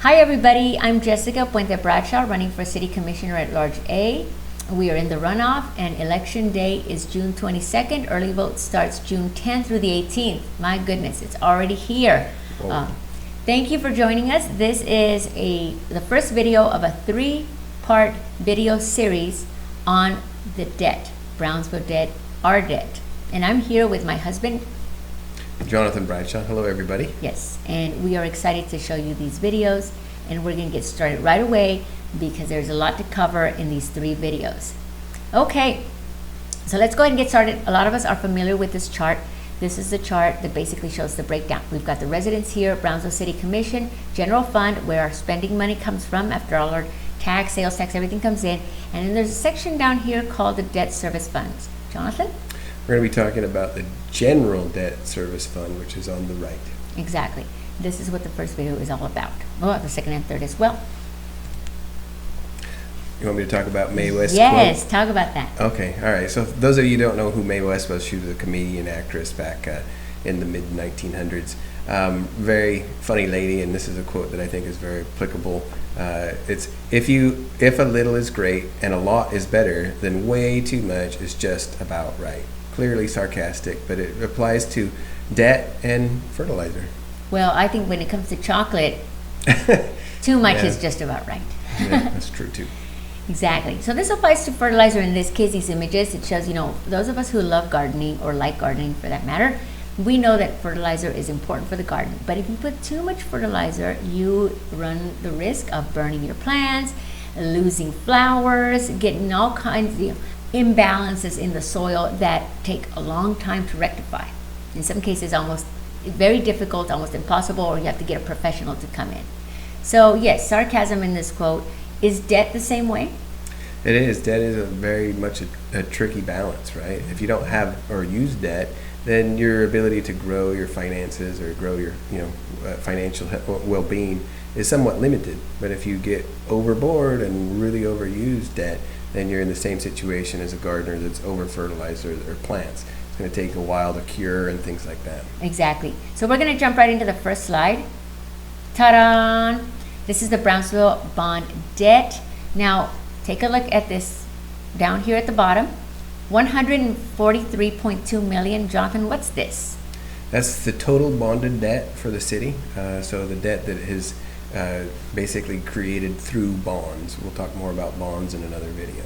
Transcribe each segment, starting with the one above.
Hi everybody, I'm Jessica Puente Bradshaw, running for City Commissioner at Large A. We are in the runoff and election day is June 22nd. Early vote starts June 10th through the 18th. My goodness, it's already here. Thank you for joining us. This is the first video of a 3-part video series on the debt, Brownsville debt, our debt. And I'm here with my husband, Jonathan Bradshaw. Hello everybody. Yes, and we are excited to show you these videos, and we're going to get started right away because there's a lot to cover in these 3 videos. Okay, so let's go ahead and get started. A lot of us are familiar with this chart. This is the chart that basically shows the breakdown. We've got the residents here, Brownsville City Commission, general fund, where our spending money comes from after all our tax, sales tax, everything comes in. And then there's a section down here called the debt service funds. Jonathan? We're going to be talking about the general debt service fund, which is on the right. Exactly. This is what the first video is all about. Well, the second and third as well. You want me to talk about Mae West? Yes, quote? talk about that. Okay, all right. So those of you who don't know who Mae West was, she was a comedian actress back in the mid-1900s. Very funny lady, and this is a quote that I think is very applicable. It's if a little is great and a lot is better, then way too much is just about right. Clearly sarcastic, but it applies to debt and fertilizer. Well, I think when it comes to chocolate, too much is just about right. Yeah, that's true too. Exactly. So this applies to fertilizer in this case, these images. It shows, those of us who love gardening or like gardening for that matter, we know that fertilizer is important for the garden. But if you put too much fertilizer, you run the risk of burning your plants, losing flowers, getting all kinds of imbalances in the soil that take a long time to rectify. In some cases, almost very difficult, almost impossible, or you have to get a professional to come in. So yes, sarcasm in this quote. Is debt the same way? It is. Debt is very much a tricky balance, right? If you don't have or use debt, then your ability to grow your finances or grow your financial well-being is somewhat limited. But if you get overboard and really overuse debt, then you're in the same situation as a gardener that's over-fertilized their plants. It's going to take a while to cure and things like that. Exactly. So we're going to jump right into the first slide. Ta-da! This is the Brownsville bond debt. Now, take a look at this down here at the bottom. 143.2 million. Jonathan, what's this? That's the total bonded debt for the city. So the debt that is basically created through bonds. We'll talk more about bonds in another video.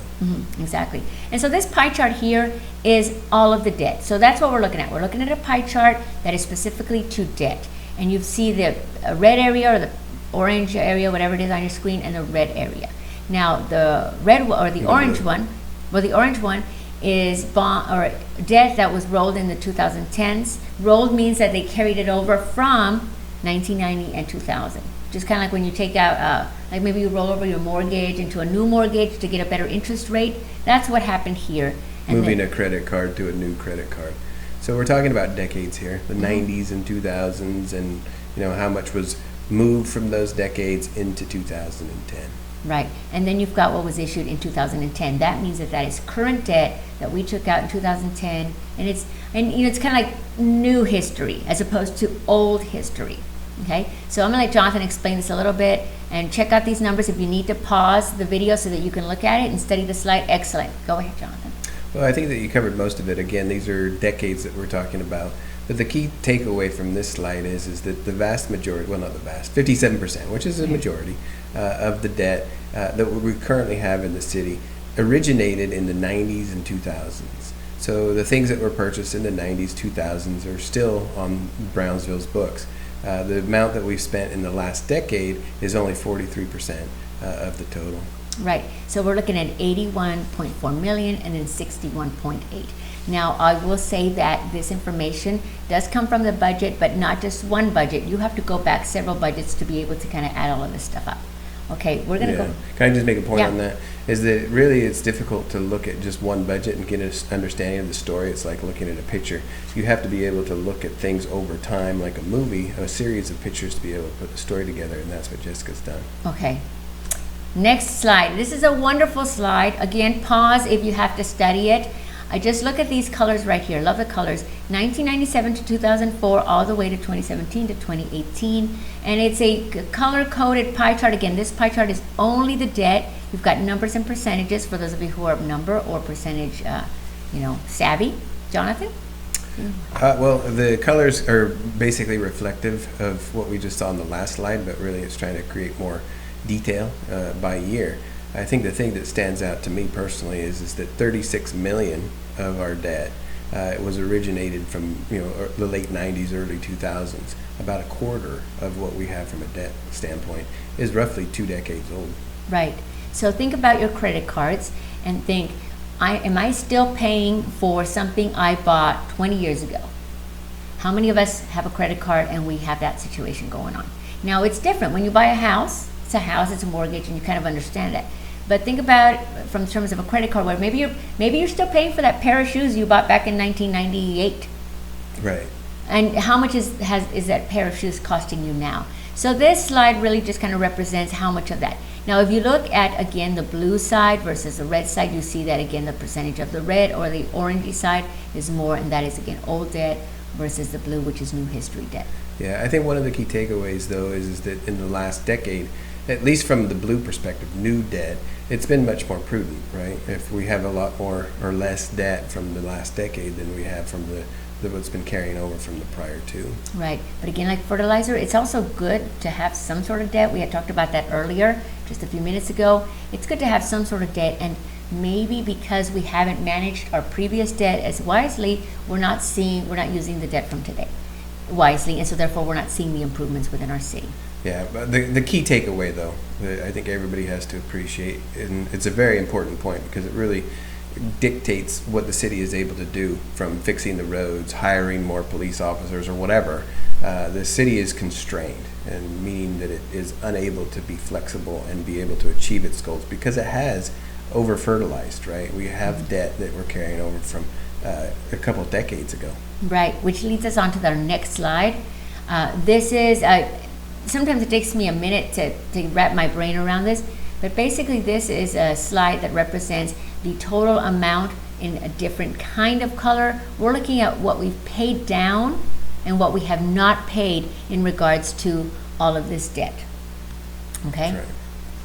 Exactly. And so this pie chart here is all of the debt. So that's what we're looking at. We're looking at a pie chart that is specifically to debt. And you see the red area or the orange area, whatever it is on your screen, and the red area. Now the red or the orange one, the orange one is bond or debt that was rolled in the 2010s. Rolled means that they carried it over from 1990 and 2000. Just kind of like when you take out, like maybe you roll over your mortgage into a new mortgage to get a better interest rate. That's what happened here. And moving a credit card to a new credit card. So we're talking about decades here, the 90s and 2000s, and how much was moved from those decades into 2010. Right, and then you've got what was issued in 2010. That means that is current debt that we took out in 2010, and it's kind of like new history as opposed to old history. Okay, so I'm gonna let Jonathan explain this a little bit, and check out these numbers. If you need to pause the video so that you can look at it and study the slide, excellent. Go ahead, Jonathan. Well, I think that you covered most of it. Again, these are decades that we're talking about. But the key takeaway from this slide is that the vast majority, well, not the vast, 57%, which is a majority of the debt that we currently have in the city, originated in the 90s and 2000s. So the things that were purchased in the 90s, 2000s are still on Brownsville's books. The amount that we've spent in the last decade is only 43% of the total. Right. So we're looking at 81.4 million and then 61.8. Now, I will say that this information does come from the budget, but not just one budget. You have to go back several budgets to be able to kind of add all of this stuff up. Okay, we're going to go. Can I just make a point on that? Is that really it's difficult to look at just one budget and get an understanding of the story. It's like looking at a picture. You have to be able to look at things over time, like a movie, a series of pictures to be able to put the story together, and that's what Jessica's done. Okay. Next slide. This is a wonderful slide. Again, pause if you have to study it. I just look at these colors right here. Love the colors. 1997 to 2004, all the way to 2017 to 2018. And it's a color-coded pie chart. Again, this pie chart is only the debt. You've got numbers and percentages for those of you who are number or percentage, savvy. Jonathan? Well, the colors are basically reflective of what we just saw on the last slide, but really it's trying to create more detail by year. I think the thing that stands out to me personally is that 36 million of our debt was originated from the late 90s, early 2000s. About a quarter of what we have from a debt standpoint is roughly 2 decades old. Right. So think about your credit cards and think, am I still paying for something I bought 20 years ago? How many of us have a credit card and we have that situation going on? Now it's different. When you buy a house, it's a mortgage, and you kind of understand that. But think about it from terms of a credit card, where maybe you're still paying for that pair of shoes you bought back in 1998. Right. And how much is that pair of shoes costing you now? So this slide really just kind of represents how much of that. Now, if you look at, again, the blue side versus the red side, you see that, again, the percentage of the red or the orangey side is more, and that is, again, old debt versus the blue, which is new history debt. Yeah, I think one of the key takeaways, though, is that in the last decade, at least from the blue perspective, new debt, it's been much more prudent, right? If we have a lot more or less debt from the last decade than we have from what's been carrying over from the prior two. Right, but again, like fertilizer, it's also good to have some sort of debt. We had talked about that earlier, just a few minutes ago. It's good to have some sort of debt, and maybe because we haven't managed our previous debt as wisely, we're not using the debt from today wisely, and so therefore we're not seeing the improvements within our city. Yeah, but the key takeaway, though, that I think everybody has to appreciate, and it's a very important point because it really dictates what the city is able to do, from fixing the roads, hiring more police officers, or whatever. The city is constrained, and meaning that it is unable to be flexible and be able to achieve its goals because it has over-fertilized, right? We have debt that we're carrying over from a couple of decades ago. Right, which leads us on to our next slide. This is, sometimes it takes me a minute to wrap my brain around this, but basically this is a slide that represents the total amount in a different kind of color. We're looking at what we've paid down and what we have not paid in regards to all of this debt. Okay? That's right.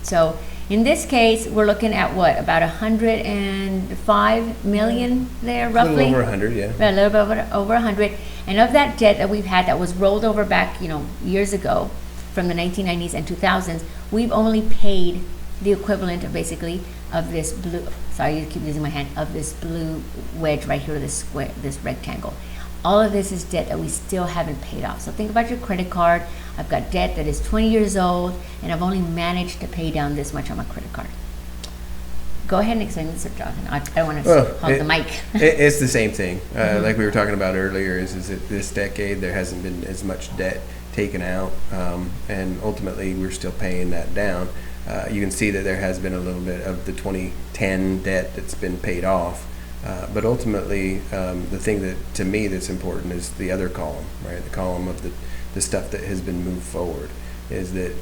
So in this case, we're looking at what, about 105 million there, roughly? A little over 100, yeah. A little bit over 100. And of that debt that we've had that was rolled over back, years ago from the 1990s and 2000s, we've only paid the equivalent of basically of this blue, sorry, you keep using my hand, of this blue wedge right here, this square, this rectangle. All of this is debt that we still haven't paid off. So think about your credit card. I've got debt that is 20 years old, and I've only managed to pay down this much on my credit card. Go ahead and explain this, Jonathan. I don't want to hog the mic. It's the same thing. Like we were talking about earlier, is that this decade there hasn't been as much debt taken out, and ultimately we're still paying that down. You can see that there has been a little bit of the 2010 debt that's been paid off, but ultimately the thing that to me that's important is the other column, right? The column of the stuff that has been moved forward, is that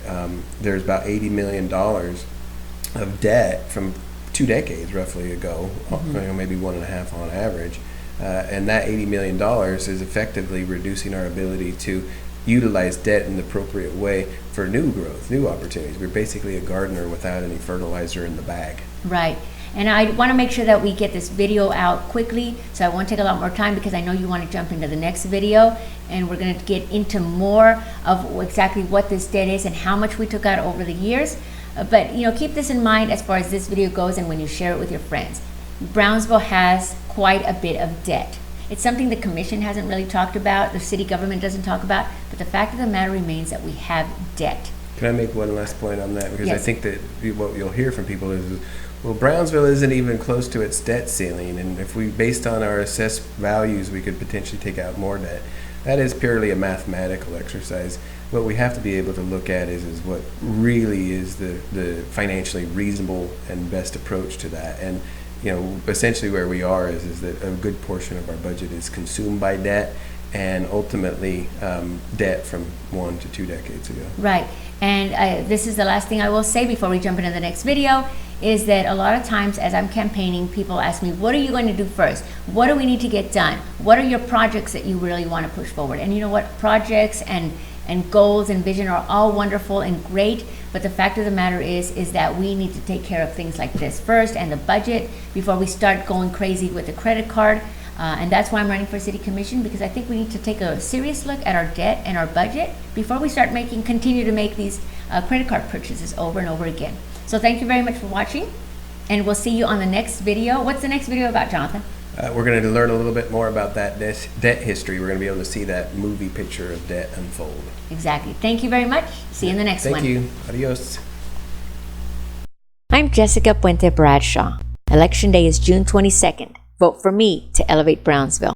there's about $80 million of debt from 2 decades roughly ago, maybe 1.5 on average, and that $80 million is effectively reducing our ability to utilize debt in the appropriate way for new growth, new opportunities. We're basically a gardener without any fertilizer in the bag. Right. And I want to make sure that we get this video out quickly, so I won't take a lot more time because I know you want to jump into the next video, and we're going to get into more of exactly what this debt is and how much we took out over the years. But keep this in mind as far as this video goes and when you share it with your friends. Brownsville has quite a bit of debt. It's something the commission hasn't really talked about, the city government doesn't talk about, but the fact of the matter remains that we have debt. Can I make one last point on that? Because yes. I think that what you'll hear from people is, well, Brownsville isn't even close to its debt ceiling, and if we, based on our assessed values, we could potentially take out more debt. That is purely a mathematical exercise. What we have to be able to look at is what really is the financially reasonable and best approach to that. And essentially where we are is that a good portion of our budget is consumed by debt, and ultimately debt from 1 to 2 decades ago. Right. And this is the last thing I will say before we jump into the next video, is that a lot of times as I'm campaigning, people ask me, what are you going to do first? What do we need to get done? What are your projects that you really want to push forward? And you know what? Projects and goals and vision are all wonderful and great, but the fact of the matter is that we need to take care of things like this first, and the budget, before we start going crazy with the credit card. And that's why I'm running for city commission, because I think we need to take a serious look at our debt and our budget before we start continue to make these credit card purchases over and over again. So thank you very much for watching, and we'll see you on the next video. What's the next video about, Jonathan? We're going to learn a little bit more about that debt history. We're going to be able to see that movie picture of debt unfold. Exactly. Thank you very much. See you in the next one. Thank you. Adios. I'm Jessica Puente Bradshaw. Election day is June 22nd. Vote for me to elevate Brownsville.